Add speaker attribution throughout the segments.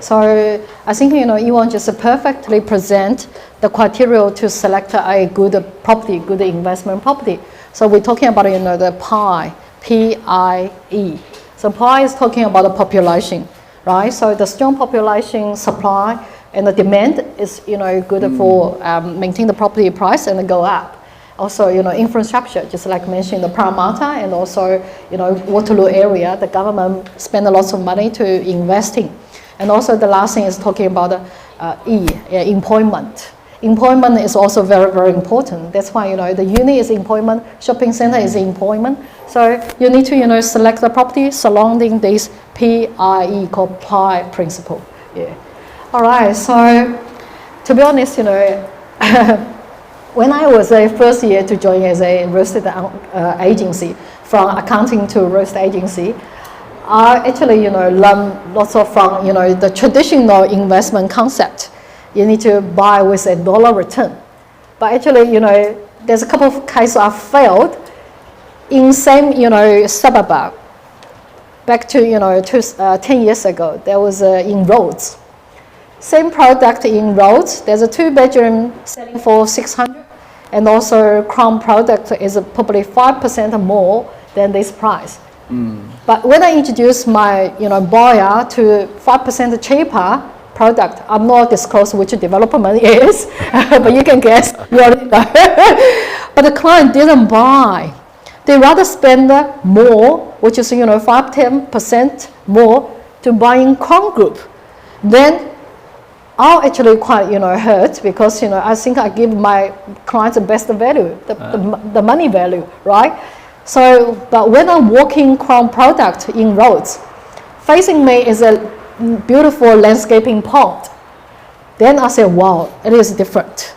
Speaker 1: So I think, Iwan just perfectly present the criteria to select a good property, good investment property. So we're talking about, the PIE, P-I-E. So PIE is talking about the population, right? So the strong population supply and the demand is, good for maintain the property price and go up. Also, infrastructure, just like mentioned, the Parramatta and also, Waterloo area, the government spend a lot of money to invest in. And also the last thing is talking about employment. Employment is also very, very important. That's why, the uni is employment, shopping center is employment. So you need to, select the property surrounding this PIE, called PIE principle. Yeah. All right, so to be honest, when I was a first year to join as a real estate agency, from accounting to real estate agency, I actually, learned lots of from, the traditional investment concept. You need to buy with a dollar return. But actually, there's a couple of cases I failed in same, suburb. Back to, 10 years ago, there was in Rhodes. Same product in Rhodes. There's a 2-bedroom selling for 600, and also Crown product is probably 5% more than this price. But when I introduce my buyer to 5% cheaper product, I'm not disclose which development it is, but you can guess. You already know. But the client didn't buy. They rather spend more, which is 5-10% more, to buy in Crown Group. Then I'm actually quite hurt, because I think I give my clients the best value, the money value, right? So, but when I'm walking Crown product in Rhodes, facing me is a beautiful landscaping pond. Then I say, wow, it is different.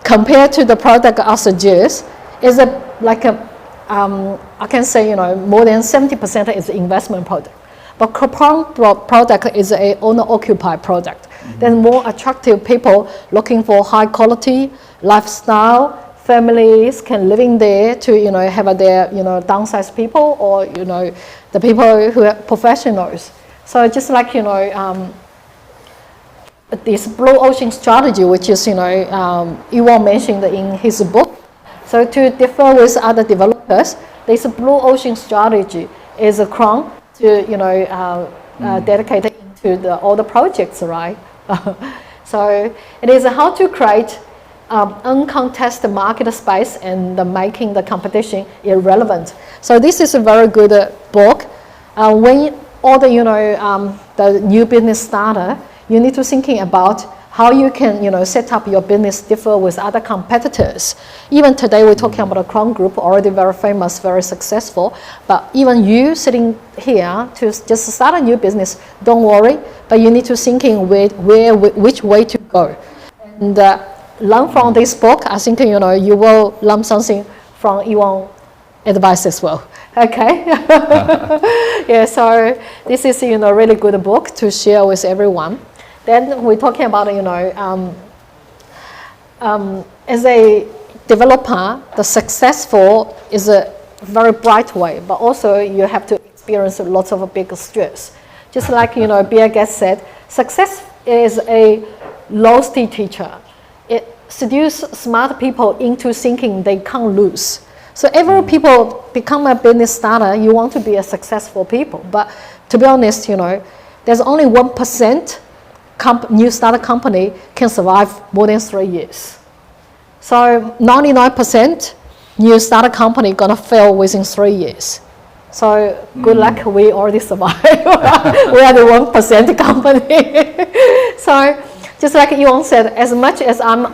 Speaker 1: Compared to the product I suggest, is I can say, more than 70% is investment product. But Crown product is a owner-occupied product. Then more attractive people looking for high quality lifestyle. Families can live in there to have their downsized people, or the people who are professionals. So just like this blue ocean strategy, which is Iwan mentioned in his book. So to differ with other developers, this blue ocean strategy is a Crown to dedicated to all the projects, right? So it is how to create uncontested market space and making the competition irrelevant. So this is a very good book. When all the new business starter, you need to thinking about how you can set up your business differ with other competitors. Even today we're talking about a Crown Group, already very famous, very successful. But even you sitting here to just start a new business, don't worry. But you need to thinking which way to go. And learn from this book. I think you will learn something from Iwan advice as well. Okay. Yeah. So this is really good book to share with everyone. Then we're talking about as a developer, the successful is a very bright way, but also you have to experience lots of big stress. Just like Bill Gates said, success is a loyalty teacher. It seduces smart people into thinking they can't lose. So every people become a business starter, you want to be a successful people. But to be honest, there's only 1% new startup company can survive more than 3 years. So 99% new startup company gonna fail within 3 years. So good luck, we already survived. We are the 1% company. So just like Iwan said, as much as I'm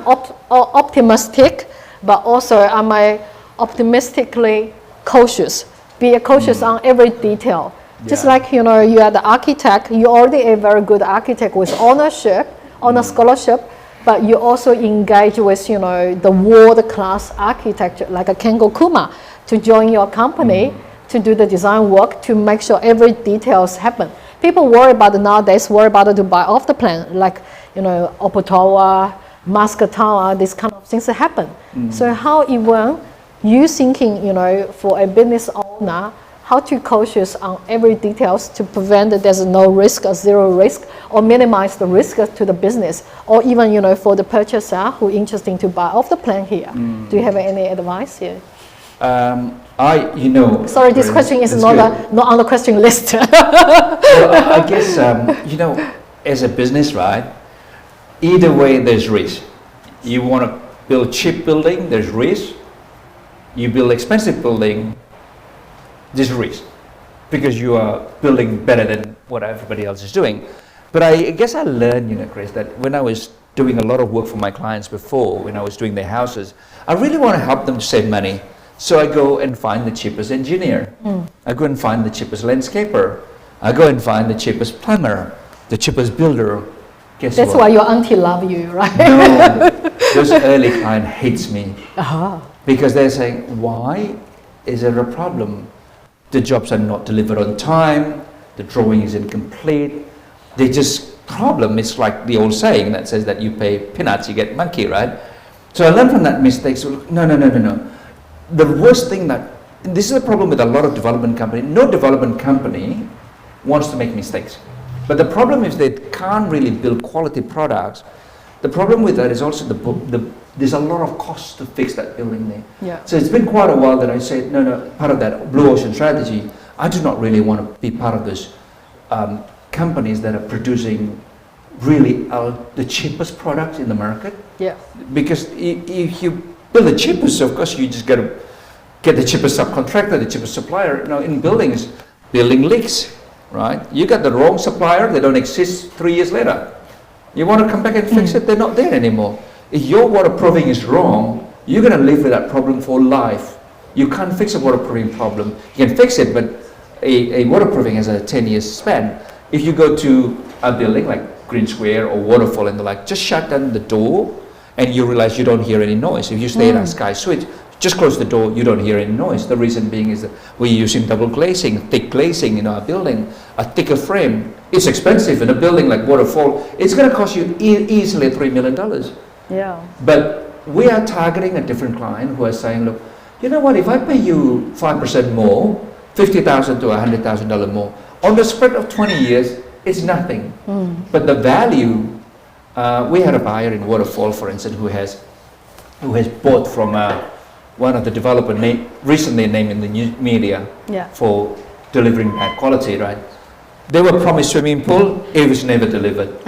Speaker 1: optimistic, but also I'm optimistically cautious. Be cautious on every detail. Just like you are the architect, you're already a very good architect with ownership, honor scholarship, but you also engage with the world-class architect like a Kengo Kuma to join your company to do the design work to make sure every details happen. People worry about nowadays, worry about to buy off the plan, like Oppo Tower, Musk Tower, these kind of things that happen. So how even you thinking, for a business owner, how to cautious on every details to prevent that there's no risk or zero risk, or minimize the risk to the business, or even, you know, for the purchaser who interesting to buy off the plan here. Do you have any advice here?
Speaker 2: Sorry,
Speaker 1: this question is not on the question list.
Speaker 2: Well, I guess, as a business, right, either way there's risk. You want to build cheap building, there's risk. You build expensive building, there's risk. Because you are building better than what everybody else is doing. But I guess I learned, Chris, that when I was doing a lot of work for my clients before, when I was doing their houses, I really want to help them to save money. So I go and find the cheapest engineer. I go and find the cheapest landscaper. I go and find the cheapest plumber, the cheapest builder. Guess
Speaker 1: That's
Speaker 2: what?
Speaker 1: why your auntie love you, right?
Speaker 2: No, those early client hates me. Because they're saying, why is there a problem? The jobs are not delivered on time, the drawing is incomplete. They just problem. It's like the old saying that says that you pay peanuts, you get monkey, right? So I learned from that mistake. So no. The worst thing this is the problem with a lot of development companies. No development company wants to make mistakes. But the problem is they can't really build quality products. The problem with that is also there's a lot of cost to fix that building there.
Speaker 1: Yeah.
Speaker 2: So it's been quite a while that I said, no, part of that blue ocean strategy, I do not really want to be part of those companies that are producing really the cheapest products in the market.
Speaker 1: Yeah.
Speaker 2: Because if you build the cheapest, of course you just got to get the cheapest subcontractor, the cheapest supplier. Now in buildings, building leaks, right? You got the wrong supplier, they don't exist 3 years later. You want to come back and fix it, they're not there anymore. If your waterproofing is wrong, you're going to live with that problem for life. You can't fix a waterproofing problem. You can fix it, but a waterproofing has a 10-year span. If you go to a building like Green Square or Waterfall and the like, just shut down the door and you realize you don't hear any noise. If you stay at a Sky Suite, just close the door, you don't hear any noise. The reason being is that we're using double glazing, thick glazing in our building, a thicker frame. It's expensive in a building like Waterfall. It's going to cost you easily $3 million.
Speaker 1: Yeah.
Speaker 2: But we are targeting a different client who are saying, look, you know what, if I pay you 5% more, $50,000 to $100,000 more, on the spread of 20 years, it's nothing. But the value, we had a buyer in Waterfall, for instance, who has bought from one of the developer recently named in the news media for delivering bad quality, right? They were promised swimming pool, it was never delivered,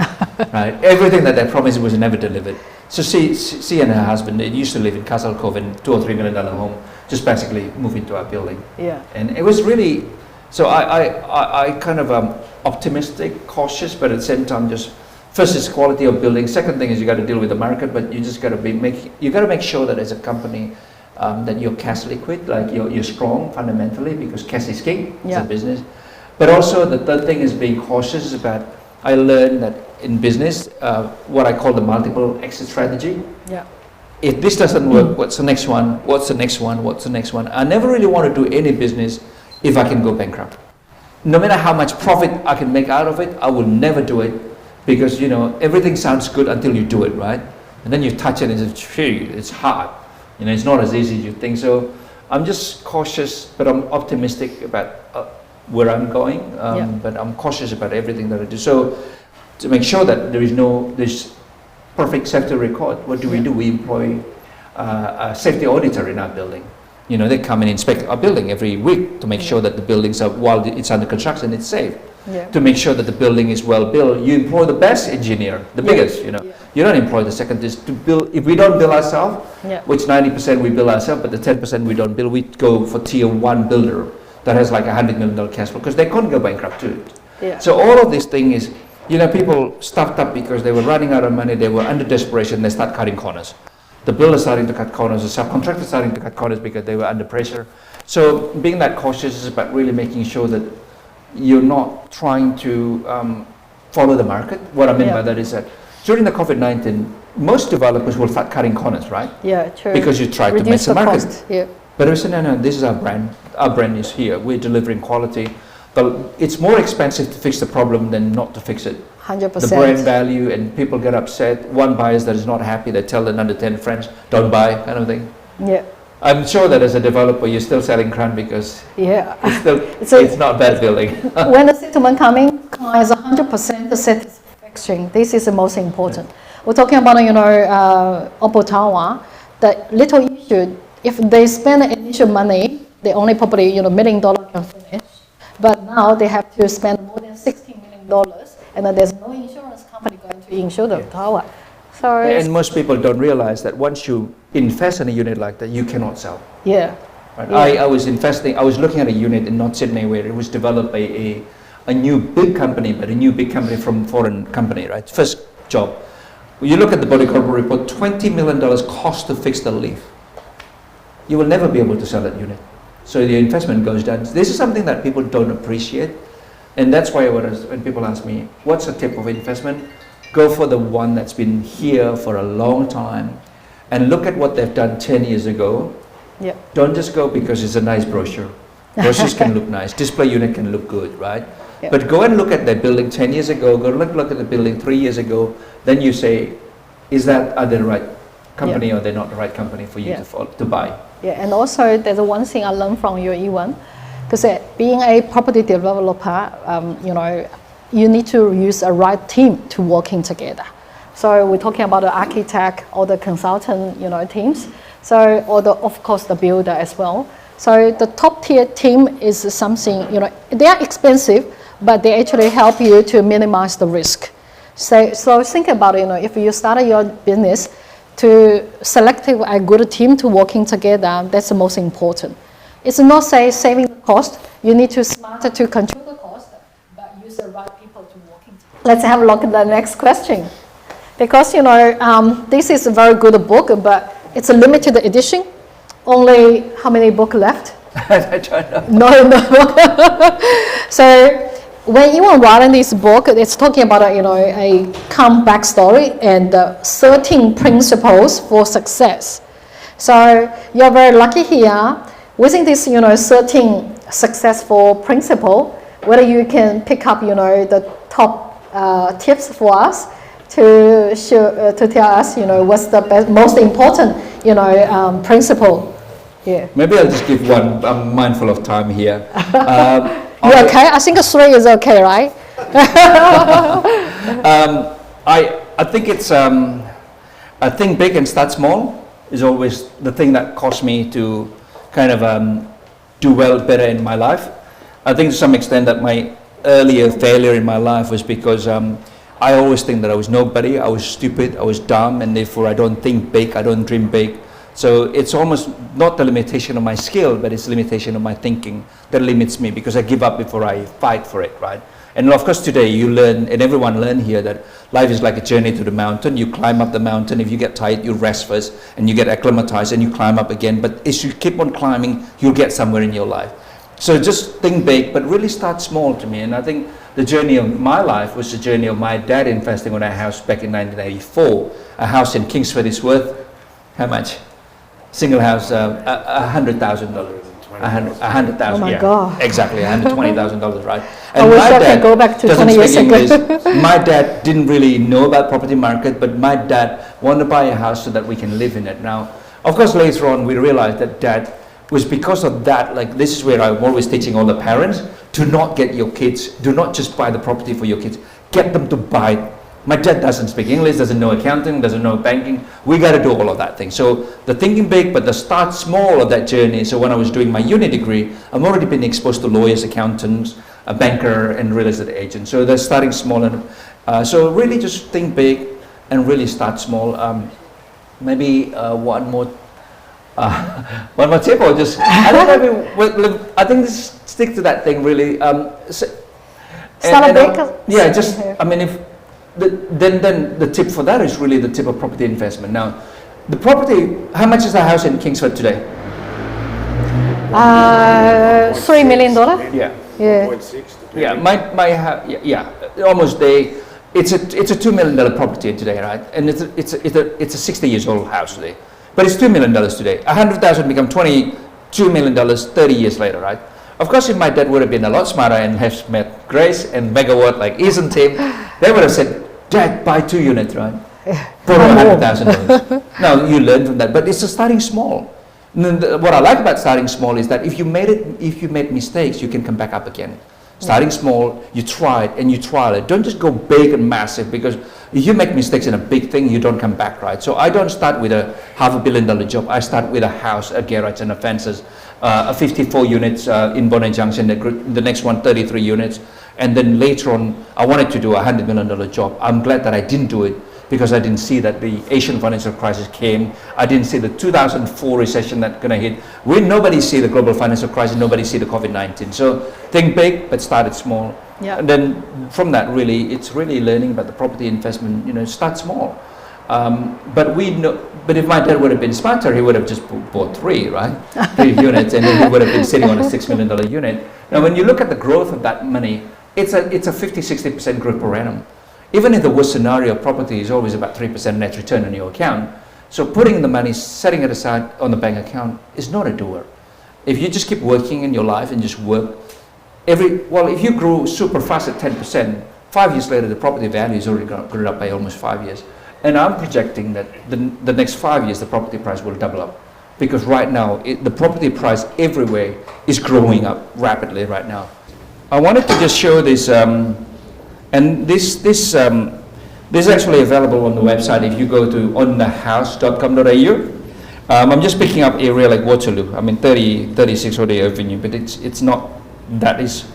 Speaker 2: right? Everything that they promised was never delivered. So she and her husband, they used to live in Castle Cove in $2 or $3 million home, just basically moved into our building.
Speaker 1: Yeah.
Speaker 2: And it was really, so I kind of optimistic, cautious, but at the same time just, first is quality of building, second thing is you got to deal with the market, but you just got to make sure that as a company that you're cash liquid, like you're strong fundamentally, because cash is king, it's a business. But also the third thing is being cautious about, I learned that in business, what I call the multiple exit strategy. Yeah. If this doesn't work, what's the next one? What's the next one? What's the next one? I never really want to do any business if I can go bankrupt. No matter how much profit I can make out of it, I will never do it, because everything sounds good until you do it, right? And then you touch it and it's hard. It's not as easy as you think. So I'm just cautious, but I'm optimistic about where I'm going. But I'm cautious about everything that I do. So to make sure that there is this perfect safety record, what do? We employ a safety auditor in our building. They come and inspect our building every week to make sure that the buildings are, while it's under construction, it's safe. To make sure that the building is well built, you employ the best engineer, the biggest. You don't employ the second. To build, if we don't build ourselves, which 90% we build ourselves, but the 10% we don't build, we go for tier 1 builder that has like $100 million cash flow, because they couldn't go bankrupt too. So all of this thing is, people stuffed up because they were running out of money, they were under desperation, they start cutting corners. The builder starting to cut corners, the subcontractor starting to cut corners because they were under pressure. So being that cautious is about really making sure that you're not trying to follow the market. What I mean by that is that during the COVID-19, most developers will start cutting corners, right? Yeah, true. Because you try to match the market. Cost. But we said, no, this is our brand. Our brand is here. We're delivering quality. But it's more expensive to fix the problem than not to fix it. 100%. The brand value, and people get upset. One buyer that is not happy, they tell another 10 friends, don't buy, kind of thing. I'm sure that as a developer, you're still selling Crown because
Speaker 1: Yeah.
Speaker 2: it's not a bad building.
Speaker 1: When the settlement coming, clients 100% satisfaction. This is the most important. We're talking about, Oppo Tower, the little issue, if they spend the initial money, they only probably, $1 million can finish. But now they have to spend more than $16 million, and then there's no insurance company going to insure the tower. So
Speaker 2: And most people don't realize that once you invest in a unit like that, you cannot sell.
Speaker 1: yeah.
Speaker 2: Right?
Speaker 1: Yeah.
Speaker 2: I was looking at a unit in North Sydney where it was developed by a new big company, but a new big company from foreign company, right? First job. When you look at the body corporate report, $20 million cost to fix the leaf. You will never be able to sell that unit. So the investment goes down. This is something that people don't appreciate. And that's why when people ask me, what's the tip of investment? Go for the one that's been here for a long time and look at what they've done 10 years ago.
Speaker 1: Yeah.
Speaker 2: Don't just go because it's a nice brochure. Brochures can look nice, display unit can look good, right?
Speaker 1: Yeah.
Speaker 2: But go and look at that building 10 years ago, go look at the building 3 years ago, then you say, are they the right company or they're not the right company for you to buy?
Speaker 1: Yeah, and also there's one thing I learned from you, Iwan, because being a property developer, you need to use a right team to working together. So we're talking about the architect or the consultant, teams. So, of course, the builder as well. So the top tier team is something, they are expensive, but they actually help you to minimize the risk. So think about it, if you start your business, to select a good team to working together, that's the most important. It's not saving the cost. You need to smarter to control the cost, but use the right people to working together. Let's have a look at the next question. Because, this is a very good book, but it's a limited edition. Only how many books left?
Speaker 2: I don't know.
Speaker 1: No. So when you are writing this book, it's talking about a calm backstory and 13 principles for success. So you're very lucky here. Within this, 13 successful principle, whether you can pick up, the top tips for us to tell us, what's the most important, principle. Yeah.
Speaker 2: Maybe I'll just give one. I'm mindful of time here.
Speaker 1: You okay? I think 3 is okay, right?
Speaker 2: I think it's I think big and start small is always the thing that caused me to kind of do better in my life. I think to some extent that my earlier failure in my life was because I always think that I was nobody, I was stupid, I was dumb, and therefore I don't think big, I don't dream big. So it's almost not the limitation of my skill, but it's the limitation of my thinking that limits me because I give up before I fight for it, right? And of course today you learn, and everyone learn here, that life is like a journey to the mountain. You climb up the mountain, if you get tired, you rest first, and you get acclimatized, and you climb up again. But as you keep on climbing, you'll get somewhere in your life. So just think big, but really start small to me. And I think the journey of my life was the journey of my dad investing on a house back in 1984. A house in Kingsford is worth, how much? Single house, $100,000. $100,000.
Speaker 1: Oh my
Speaker 2: yeah,
Speaker 1: God.
Speaker 2: Exactly, $120,000, right? And
Speaker 1: I wish
Speaker 2: my
Speaker 1: I
Speaker 2: dad
Speaker 1: could go back to
Speaker 2: doesn't
Speaker 1: 20 years
Speaker 2: speak
Speaker 1: ago.
Speaker 2: English. My dad didn't really know about property market, but my dad wanted to buy a house so that we can live in it. Now, of course, later on we realized that dad was because of that. Like, this is where I'm always teaching all the parents: do not get your kids, do not just buy the property for your kids, get them to buy it. My dad doesn't speak English, doesn't know accounting, doesn't know banking. We got to do all of that thing. So the thinking big, but the start small of that journey. So when I was doing my uni degree, I've already been exposed to lawyers, accountants, a banker, and real estate agent. So they're starting small. And so really just think big and really start small. Maybe one more tip, or just, I don't know, I think this stick to that thing really. Yeah, just, I mean, if, then the tip for that is really the tip of property investment. Now, the property, how much is the house in Kingsford today?
Speaker 1: $3 million.
Speaker 2: Yeah.
Speaker 1: Yeah.
Speaker 3: 1.6.
Speaker 2: Yeah, my yeah, almost there. It's a $2 million property today, right? And it's a 60 years old house today, but it's $2 million today. 100,000 become $22 million 30 years later, right? Of course, if my dad would have been a lot smarter and have met Grace and Megaward like isn't him, they would have said, "Dad, buy 2 units, right? For $100,000." Now you learn from that, but it's starting small. What I like about starting small is that if you made mistakes, you can come back up again. Starting small, you try it and you trial it. Don't just go big and massive, because if you make mistakes in a big thing, you don't come back, right? So I don't start with a $500 million job. I start with a house, a garage, and a fences, a 54 units in Bonaire Junction. The next one, 33 units, and then later on, I wanted to do a $100 million job. I'm glad that I didn't do it, because I didn't see that the Asian financial crisis came. I didn't see the 2004 recession that's going to hit. Nobody see the global financial crisis, nobody see the COVID-19. So think big, but start it small.
Speaker 1: Yeah.
Speaker 2: And then from that, really, it's really learning about the property investment. Start small. But if my dad would have been smarter, he would have just bought 3, right? 3 units, and then he would have been sitting on a $6 million unit. Now, when you look at the growth of that money, it's a 50-60% growth per annum. Even in the worst scenario, property is always about 3% net return on your account. So putting the money, setting it aside on the bank account is not a doer. If you just keep working in your life and just work, if you grow super fast at 10%, 5 years later, the property value is already grown up by almost 5 years. And I'm projecting that the next 5 years, the property price will double up. Because right now, the property price everywhere is growing up rapidly right now. I wanted to just show this, and this is actually available on the website if you go to onthehouse.com.au. I'm just picking up area like Waterloo. I mean 36 O'Day Avenue, but it's not, that's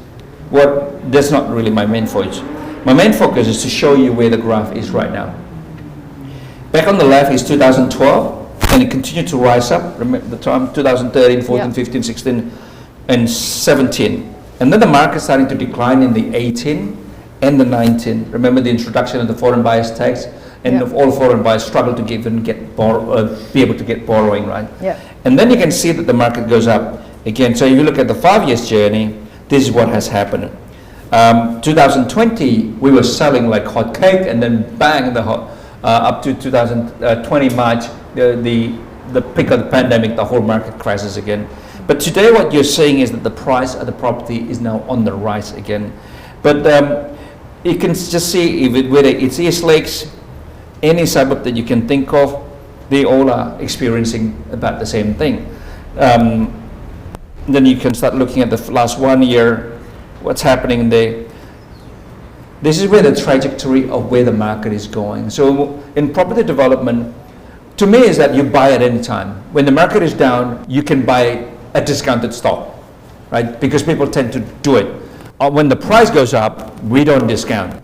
Speaker 2: not really my main focus. My main focus is to show you where the graph is right now. Back on the left is 2012, and it continued to rise up. Remember the time 2013, 14, 15, 16, and 17. And then the market starting to decline in the 18 and the 19. Remember the introduction of the foreign buyers tax, and all foreign buyers struggle to be able to get borrowing, right?
Speaker 1: Yeah.
Speaker 2: And then you can see that the market goes up again. So if you look at the 5 years journey, this is what has happened. 2020, we were selling like hot cake, and then bang, up to 2020 March, the peak of the pandemic, the whole market crashes again. But today what you're seeing is that the price of the property is now on the rise again. But you can just see whether it's East Lakes, any suburb that you can think of, they all are experiencing about the same thing. Then you can start looking at the last 1 year, what's happening there. This is where the trajectory of where the market is going. So in property development, to me, is that you buy at any time. When the market is down, you can buy a discounted stock, right? Because people tend to do it. When the price goes up, we don't discount.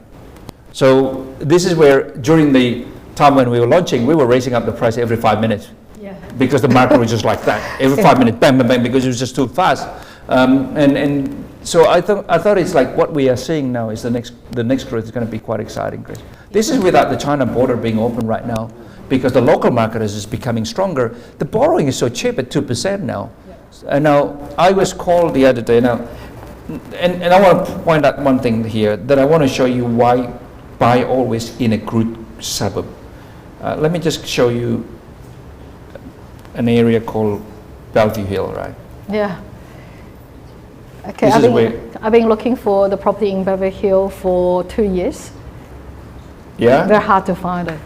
Speaker 2: So this is where, during the time when we were launching, we were raising up the price every 5 minutes. Yeah. Because the market was just like that. Every 5 minutes, bang, bang, bang, because it was just too fast. And so I thought it's like what we are seeing now is the next growth is going to be quite exciting, Chris. This is without the China border being open right now, because the local market is just becoming stronger. The borrowing is so cheap at 2% now. Yeah. And now I was called the other day now, and I want to point out one thing here, that I want to show you why buy always in a good suburb. Let me just show you an area called Bellevue Hill, right? Yeah. Okay, I've been looking for the property in Bellevue Hill for 2 years. Yeah? Very hard to find it.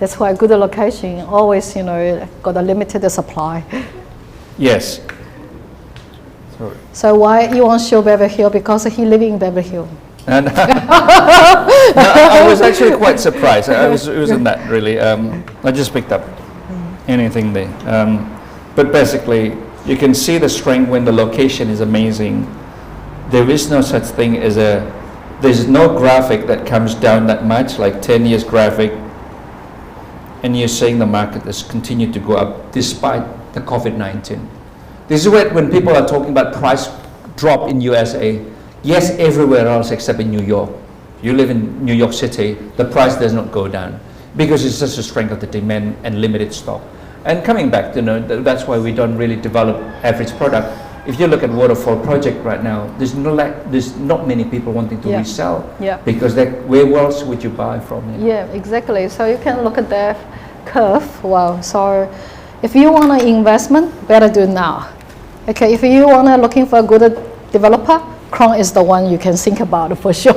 Speaker 2: That's why good location, always, got a limited supply. Yes. Sorry. So why you want to show Bellevue Hill? Because he lives in Bellevue Hill. And I was actually quite surprised. It wasn't that really. I just picked up anything there. But basically, you can see the strength when the location is amazing. There is no such thing as there's no graphic that comes down that much, like 10 years graphic. And you're seeing the market has continued to go up despite the COVID-19. This is when people are talking about price drop in USA. Yes, everywhere else except in New York. You live in New York City, the price does not go down because it's just the strength of the demand and limited stock. And coming back, that's why we don't really develop average product. If you look at waterfall project right now, there's not many people wanting to resell. Yeah. Because where else would you buy from? Yeah, exactly. So you can look at the curve. Wow. So if you want an investment, better do it now. Okay. If you want looking for a good developer, Crown is the one you can think about for sure.